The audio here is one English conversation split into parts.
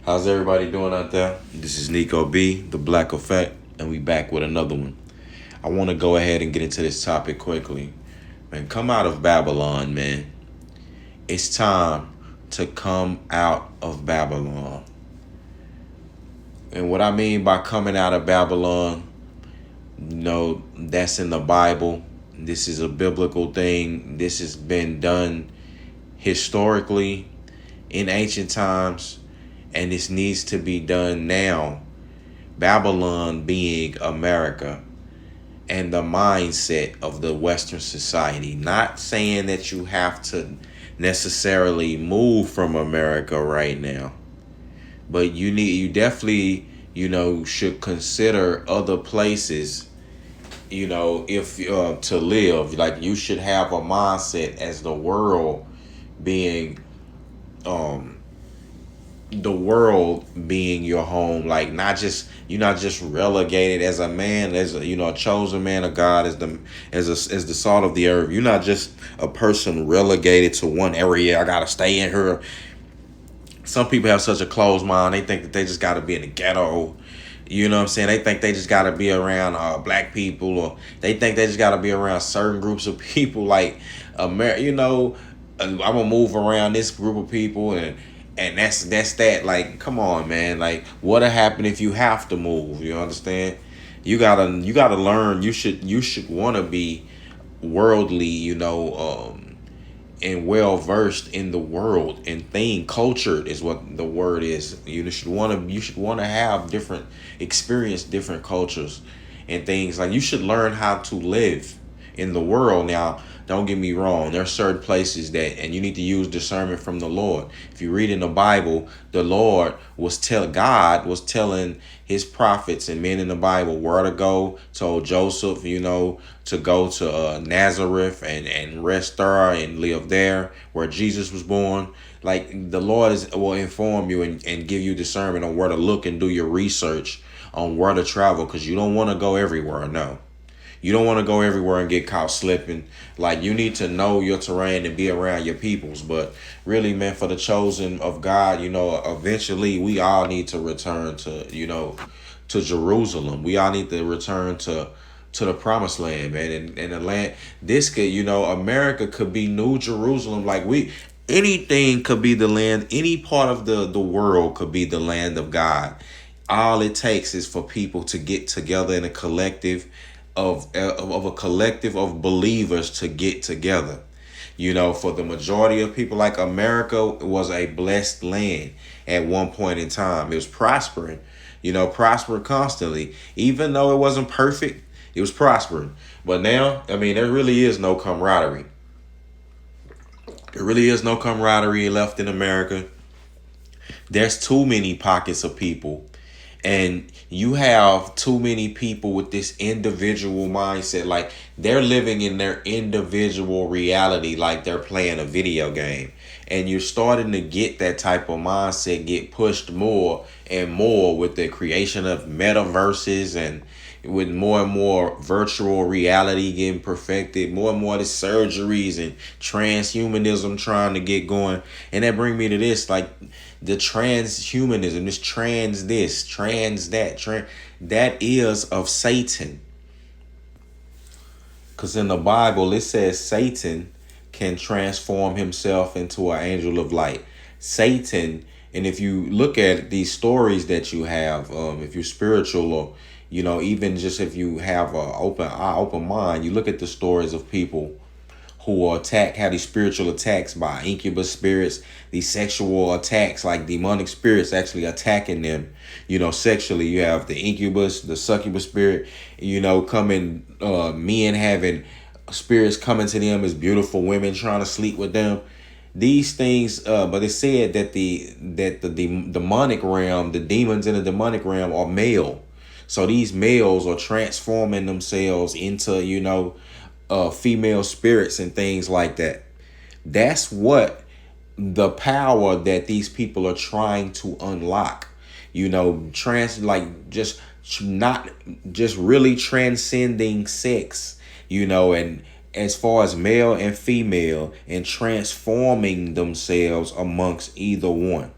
How's everybody doing out there? This is Nico B, the Black Effect, and we back with another one. I want to go ahead and get into this topic quickly. Man, come out of Babylon, man. It's time to come out of Babylon. And what I mean by coming out of Babylon, that's in the Bible. This is a biblical thing. This has been done historically in ancient times, and this needs to be done now. Babylon being America and the mindset of the Western society. Not saying that you have to necessarily move from America right now, but you definitely, should consider other places, if to live. Like, you should have a mindset as the world being the world being your home. Like, you're not just relegated as a man, as a chosen man of God, as the salt of the earth. You're not just a person relegated to one area. I gotta stay in here. Some people have such a closed mind. They think that they just gotta be in the ghetto. You know what I'm saying? They think they just gotta be around black people, or they think they just gotta be around certain groups of people. Like, I'm gonna move around this group of people, and that's that. Like, come on, man. Like, what'll happen if you have to move? You understand? You gotta learn. You should want to be worldly, and well versed in the world and cultured is what the word is. You should want to have different experience, different cultures and things. Like, you should learn how to live in the world. Now, don't get me wrong. There are certain places and you need to use discernment from the Lord. If you read in the Bible, God was telling his prophets and men in the Bible where to go. Told Joseph, to go to Nazareth and rest there and live there where Jesus was born. Like, the Lord will inform you and give you discernment on where to look and do your research on where to travel, because you don't want to go everywhere. No. You don't want to go everywhere and get caught slipping. Like, you need to know your terrain and be around your peoples. But really, man, for the chosen of God, eventually we all need to return to Jerusalem. We all need to return to the promised land, man. And the land, America could be New Jerusalem. Like, anything could be the land. Any part of the world could be the land of God. All it takes is for people to get together in a collective of a collective of believers to get together. For the majority of people, like, America was a blessed land at one point in time. It was prospering, prospering constantly. Even though it wasn't perfect, it was prospering. But now, there really is no camaraderie. There really is no camaraderie left in America. There's too many pockets of people. And you have too many people with this individual mindset. Like, they're living in their individual reality, like they're playing a video game. And you're starting to get that type of mindset get pushed more and more with the creation of metaverses, and with more and more virtual reality getting perfected, more and more of the surgeries and transhumanism trying to get going. And that brings me to this, like, the transhumanism, this trans that is of Satan. Because in the Bible, it says Satan can transform himself into an angel of light. Satan, and if you look at these stories that you have, if you're spiritual, or even just if you have an open mind, you look at the stories of people who have these spiritual attacks by incubus spirits, these sexual attacks, like demonic spirits actually attacking them, sexually. You have the incubus, the succubus spirit, coming, men having spirits coming to them as beautiful women trying to sleep with them. These things, but it said that the demonic realm, the demons in the demonic realm are male. So these males are transforming themselves into, female spirits and things like that. That's what the power that these people are trying to unlock. Not just really transcending sex, and as far as male and female, and transforming themselves amongst either one.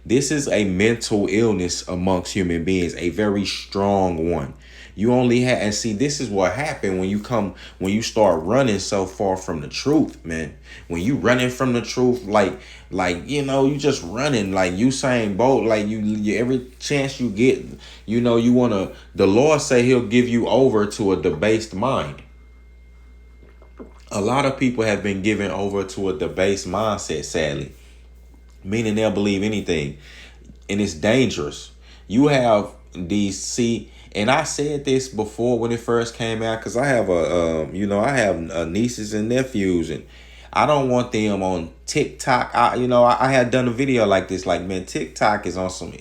This is a mental illness amongst human beings, a very strong one. You only have, and see, this is what happened when you start running so far from the truth, man. When you running from the truth, you just running like Usain Bolt, like you every chance you get, you wanna. The Lord say He'll give you over to a debased mind. A lot of people have been given over to a debased mindset, sadly, meaning they'll believe anything, and it's dangerous. You have DC, and I said this before when it first came out, because I have I have nieces and nephews, and I don't want them on TikTok. I had done a video like this, like, man, TikTok is on some.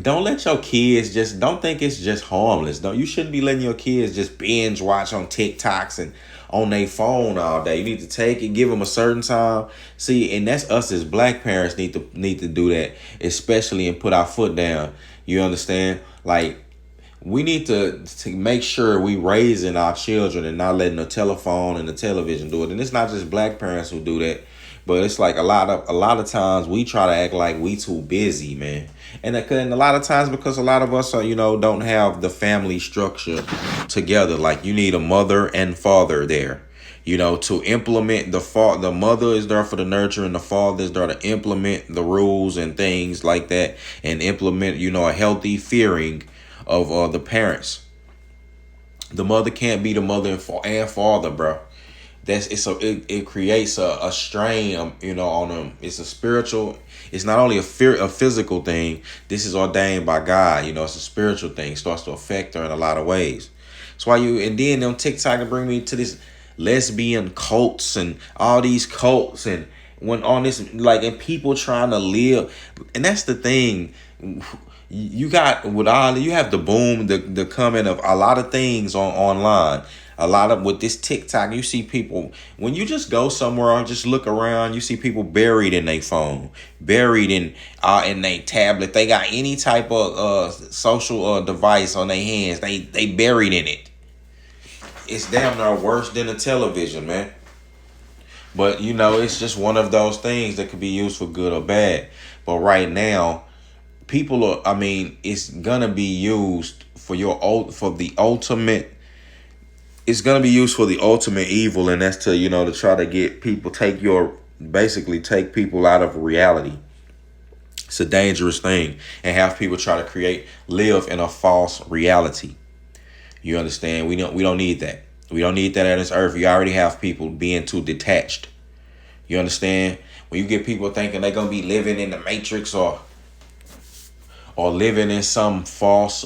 Don't let your kids just don't think it's just harmless. Don't You shouldn't be letting your kids just binge watch on TikToks and on their phone all day. You need to take it, give them a certain time. See, and that's us as black parents need to do that, especially, and put our foot down. You understand? Like, we need to make sure we raising our children and not letting the telephone and the television do it. And it's not just black parents who do that, but it's like a lot of times we try to act like we too busy, man. And a lot of times, because a lot of us are, don't have the family structure together. Like, you need a mother and father there, to implement the mother is there for the nurture, and the father is there to implement the rules and things like that, and implement, a healthy fearing of the parents. The mother can't be the mother and father, bro. It creates a strain, on them. It's a spiritual. It's not only a physical thing. This is ordained by God. It's a spiritual thing. It starts to affect her in a lot of ways. That's why and then on TikTok can bring me to this lesbian cults and all these cults, and when on this, like, and people trying to live, and that's the thing. You have the boom, the coming of a lot of things online. A lot of with this TikTok, you see people, when you just go somewhere or just look around, you see people buried in their phone, buried in their tablet. They got any type of social device on their hands. They buried in it. It's damn near worse than a television, man. But it's just one of those things that could be used for good or bad. But right now, it's gonna be used for the ultimate. It's gonna be used for the ultimate evil, and that's to try to get people take people out of reality. It's a dangerous thing, and have people try to live in a false reality. You understand? We don't need that. We don't need that on this earth. You already have people being too detached. You understand? When you get people thinking they're gonna be living in the Matrix or living in some false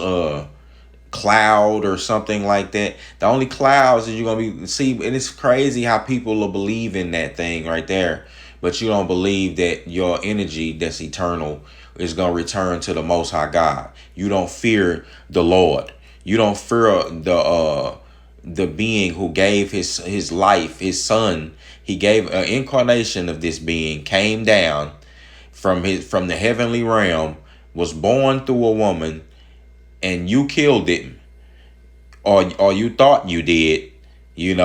cloud or something like that. The only clouds that you're gonna and it's crazy how people will believe in that thing right there, but you don't believe that your energy that's eternal is gonna return to the Most High God. You don't fear the Lord. You don't fear the being who gave his life, his son. He gave an incarnation of this being, came down from the heavenly realm, was born through a woman, and you killed it, or you thought you did. You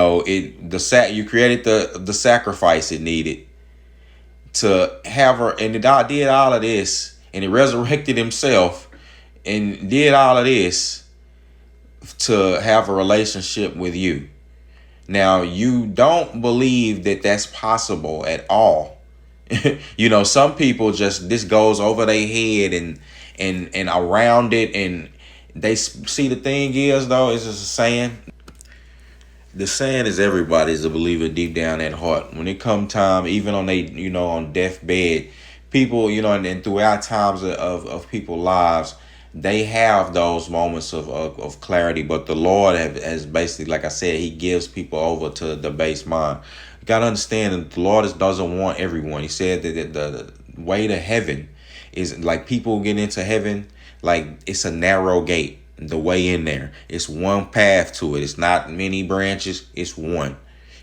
created the sacrifice it needed to have her, and God did all of this, and He resurrected Himself and did all of this to have a relationship with you. Now, you don't believe that that's possible at all. Some people this goes over their head and around it, and they see. The thing is, though, is just a saying. The saying is everybody's a believer deep down at heart. When it come time, even on on deathbed, people, and throughout times of people's lives, they have those moments of clarity. But the Lord has basically, like I said, He gives people over to the base mind. You got to understand that the Lord doesn't want everyone. He said that the way to heaven is, like, people get into heaven, like, it's a narrow gate. The way in there, it's one path to it. It's not many branches. It's one.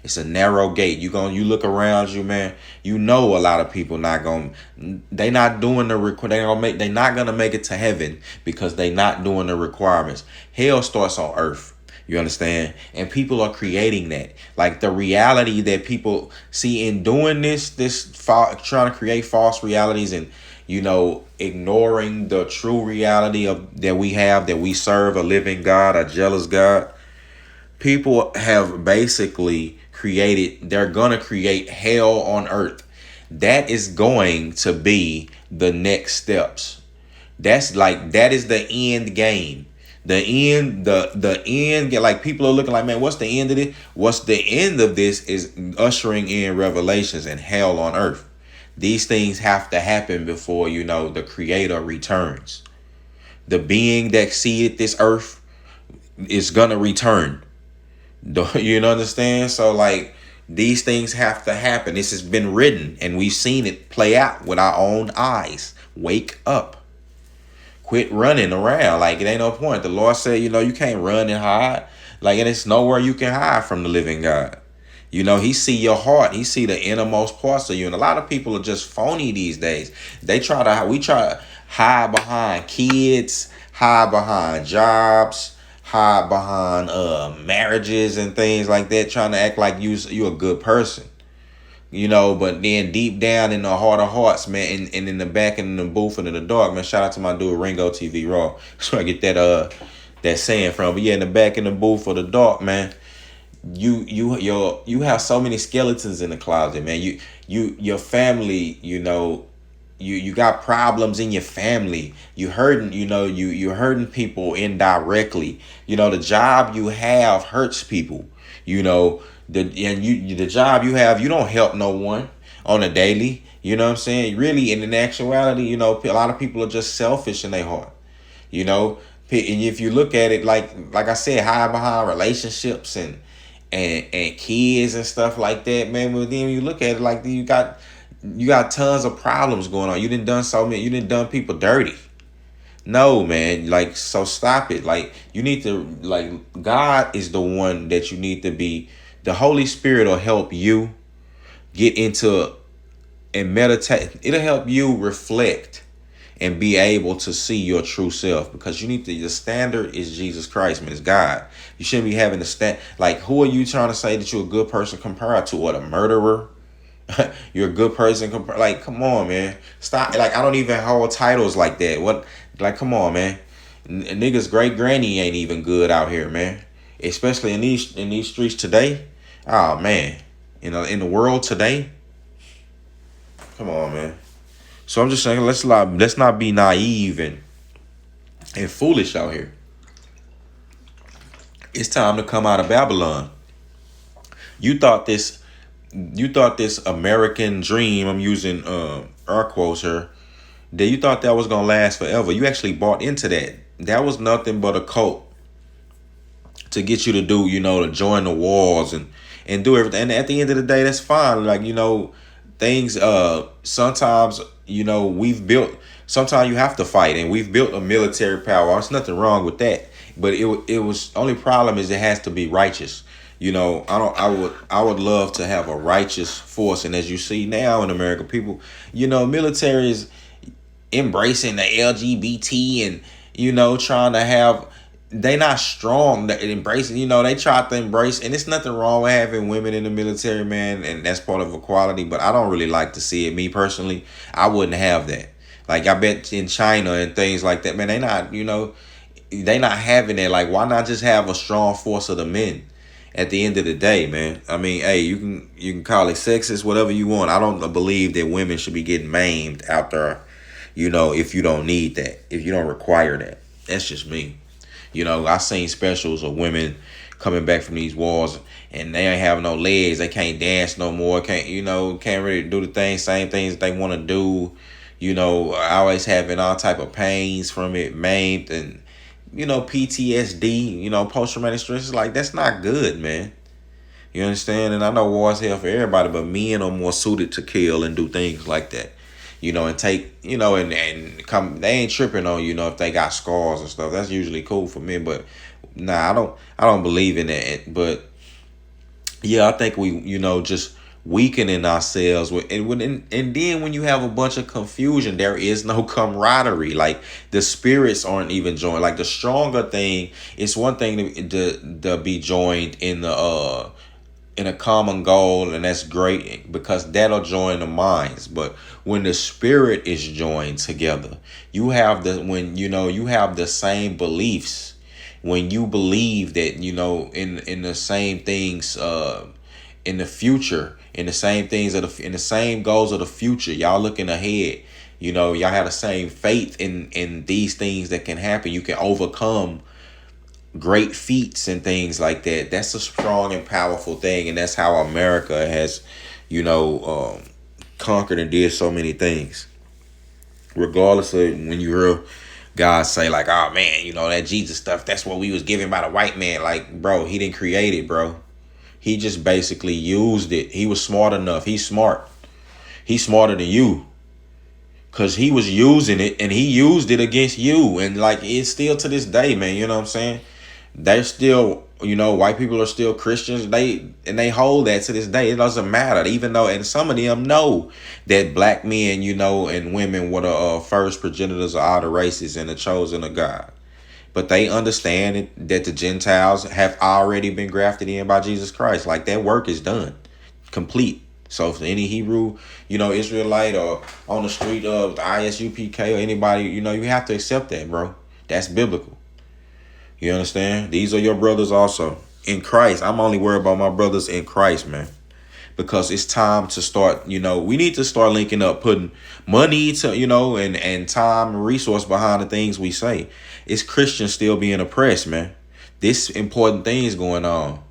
It's a narrow gate. You look around you, man. A lot of people they not doing they're not gonna make it to heaven because they not doing the requirements. Hell starts on earth. You understand? And people are creating that. Like the reality that people see in doing trying to create false realities and, ignoring the true reality of that we have, that we serve a living God, a jealous God. People have basically they're going to create hell on earth. That is going to be the next steps. That is the end game. The end, like people are looking like, man, what's the end of this? What's the end of this is ushering in revelations and hell on earth. These things have to happen before, the creator returns. The being that seated this earth is gonna return. You understand? So like these things have to happen. This has been written and we've seen it play out with our own eyes. Wake up. Quit running around. Like it ain't no point. The Lord said, you can't run and hide. Like, and it's nowhere you can hide from the living God. He see your heart. He see the innermost parts of you. And a lot of people are just phony these days. We try to hide behind kids, hide behind jobs, hide behind marriages and things like that, trying to act like you a good person. But then deep down in the heart of hearts, man, and in the back and in the booth and in the dark, man, shout out to my dude Ringo TV Raw. So I get that saying from. But yeah, in the back in the booth or the dark, man, you have so many skeletons in the closet, man. Your family, you got problems in your family. You hurting, you're hurting people indirectly. The job you have hurts people. The job you have, you don't help no one on a daily. You know what I'm saying? Really, in actuality, a lot of people are just selfish in their heart. And if you look at it, like I said, hide behind relationships and kids and stuff like that, man. But then you look at it like you got tons of problems going on. You done people dirty. No, man, like, so stop it. Like, you need to, like, God is the one that you need to be. The Holy Spirit will help you get into and meditate. It'll help you reflect and be able to see your true self, because the standard is Jesus Christ, man. It's God. You shouldn't be having to stand. Like, who are you trying to say that you're a good person compared to? What, a murderer? You're a good person. Like, come on, man. Stop. Like, I don't even hold titles like that. What? Like, come on, man. Niggas' great granny ain't even good out here, man. Especially in these streets today. Oh man, in the world today. Come on, man. So I'm just saying, let's not be naive and foolish out here. It's time to come out of Babylon. You thought this American dream, I'm using air quotes here, that you thought that was gonna last forever. You actually bought into that. That was nothing but a cult to get you to do, to join the wars and do everything. And at the end of the day, that's fine. Like, things, sometimes, sometimes you have to fight, and we've built a military power. There's nothing wrong with that. But it was, only problem is it has to be righteous. I would love to have a righteous force. And as you see now in America, people, military is embracing the LGBT and, trying to have, they not strong. They embracing, they try to embrace, and it's nothing wrong with having women in the military, man, and that's part of equality. But I don't really like to see it. Me personally, I wouldn't have that. Like, I bet in China and things like that, man, they not having that. Like, why not just have a strong force of the men? At the end of the day, man, I mean, hey, you can call it sexist, whatever you want. I don't believe that women should be getting maimed out there, if you don't need that, if you don't require that. That's just me. I seen specials of women coming back from these wars and they ain't have no legs. They can't dance no more. Can't really do the same things that they want to do. Always having all type of pains from it, maimed, and, PTSD, post-traumatic stress. Is like, that's not good, man. You understand? And I know war is hell for everybody, but men are more suited to kill and do things like that. And take, and come, they ain't tripping on, if they got scars and stuff. That's usually cool for men, but nah, I don't believe in that. But yeah, I think we weakening ourselves and then when you have a bunch of confusion, there is no camaraderie. Like the spirits aren't even joined. Like the stronger thing, it's one thing to be joined in a common goal, and that's great because that'll join the minds. But when the spirit is joined together, you have you have the same beliefs. When you believe that in the same things, in the future, in the same things in the same goals of the future, y'all looking ahead. Y'all have the same faith in these things that can happen. You can overcome great feats and things like that. That's a strong and powerful thing, and that's how America has, conquered and did so many things. Regardless of when you hear guys say like, "Oh man, that Jesus stuff, that's what we was given by the white man." Like, bro, he didn't create it, bro. He just basically used it. He was smart enough. He's smart. He's smarter than you. Cause he was using it and he used it against you. And like it's still to this day, man, you know what I'm saying? They're still, white people are still Christians. They hold that to this day. It doesn't matter. Even though, and some of them know that black men, and women were the first progenitors of all the races and the chosen of God. But they understand that the Gentiles have already been grafted in by Jesus Christ. Like that work is done, complete. So if any Hebrew, Israelite or on the street of the ISUPK or anybody, you have to accept that, bro. That's biblical. You understand? These are your brothers also in Christ. I'm only worried about my brothers in Christ, man. Because it's time to start, we need to start linking up, putting money to, and time and resource behind the things we say. It's Christians still being oppressed, man. This important things going on.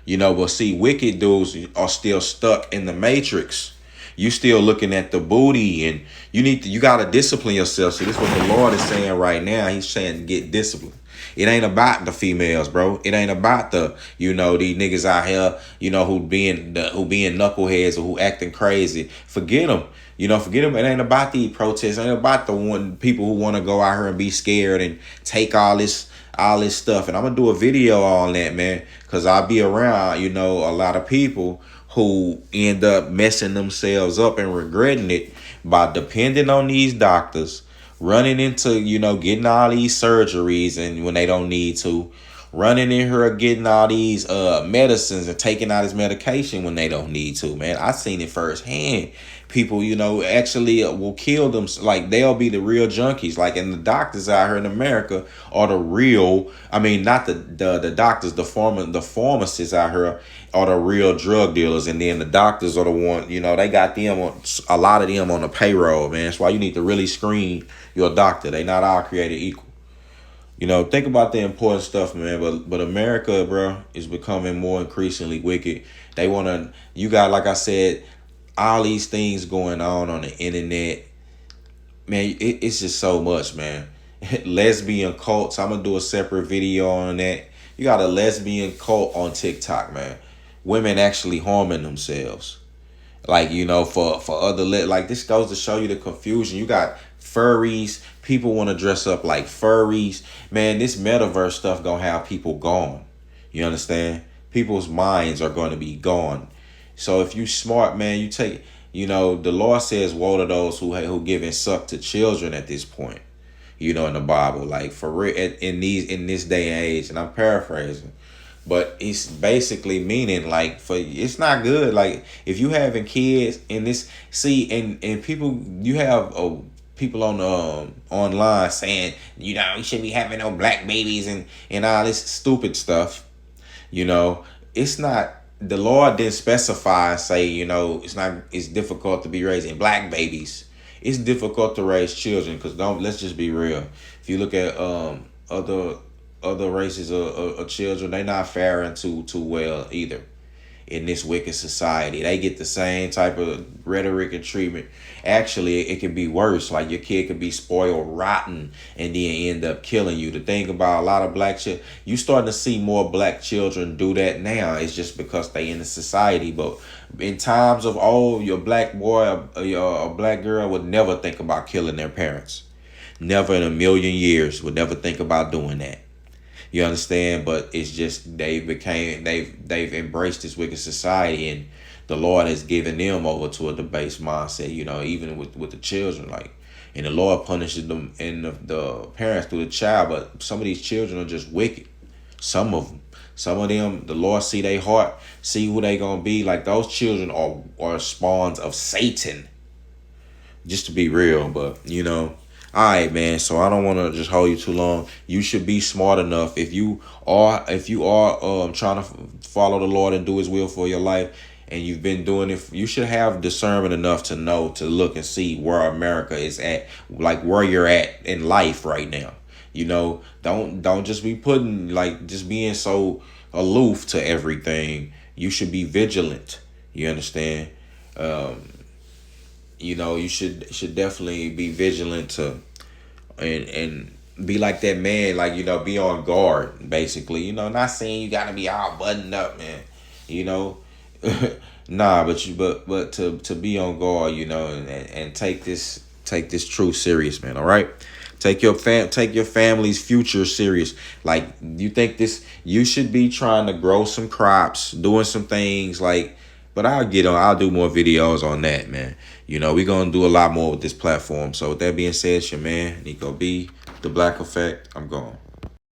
But see, wicked dudes are still stuck in the matrix. You still looking at the booty, and you gotta discipline yourself. See, this is what the Lord is saying right now. He's saying get disciplined. It ain't about the females, bro. It ain't about the, these niggas out here, who being knuckleheads or who acting crazy. Forget them. Forget them. It ain't about these protests. It ain't about the people who want to go out here and be scared and take all this stuff. And I'm gonna do a video on that, man, because I'll be around, a lot of people who end up messing themselves up and regretting it by depending on these doctors, running into, getting all these surgeries and when they don't need to, running in here getting all these medicines and taking out this medication when they don't need to, man. I seen it firsthand. People, actually will kill them. Like they'll be the real junkies. Like, and the doctors out here in America are the real, not the doctors, the pharmacists out here are the real drug dealers. And then the doctors are the one, they got them a lot of them on the payroll, man. That's why you need to really screen your doctor. They not all created equal. Think about the important stuff, man. But America, bro, is becoming more increasingly wicked. They want to, like I said, all these things going on the internet, man. It's just so much, man. Lesbian cults. I'm going to do a separate video on that. You got a lesbian cult on TikTok, man. Women actually harming themselves. Like, for other, like this goes to show you the confusion. You got furries. People want to dress up like furries. Man, this metaverse stuff going to have people gone. You understand? People's minds are going to be gone. So if you smart, man, you take, the Lord says, woe to those who give and suck to children at this point, in the Bible, like for real in this day and age. And I'm paraphrasing, but it's basically meaning like it's not good. Like if you having kids in this, and people, you have people on online saying, you shouldn't be having no black babies and all this stupid stuff. It's not. The Lord didn't specify and say, it's difficult to be raising black babies. It's difficult to raise children because let's just be real. If you look at other races of children, they not faring too well either. In this wicked society, they get the same type of rhetoric and treatment. Actually, it can be worse. Like your kid could be spoiled rotten and then end up killing you. The thing about a lot of black children, you starting to see more black children do that now. It's just because they in the society. But in times of old, your black boy or a black girl would never think about killing their parents. Never in a million years would never think about doing that. You understand? But it's just they've embraced this wicked society, and the Lord has given them over to a debased mindset, even with the children, like, and the Lord punishes them and the parents through the child, but some of these children are just wicked. Some of them. Some of them, the Lord see their heart, see who they gonna be. Like, those children are spawns of Satan. Just to be real, but all right, man. So I don't want to just hold you too long. You should be smart enough if you are trying to follow the Lord and do His will for your life, and you've been doing it. You should have discernment enough to know, to look and see where America is at, like where you're at in life right now. Don't just be putting, like, just being so aloof to everything. You should be vigilant. You understand? You should definitely be vigilant to and be like that man, like, be on guard, basically. Not saying you gotta be all buttoned up, man. You know, nah, but to be on guard, and take this truth serious, man. All right. Take your family's future serious. Like, you should be trying to grow some crops, doing some things, like, but I'll do more videos on that, man. We're gonna do a lot more with this platform. So with that being said, it's your man, Nico B, The Black Effect. I'm gone.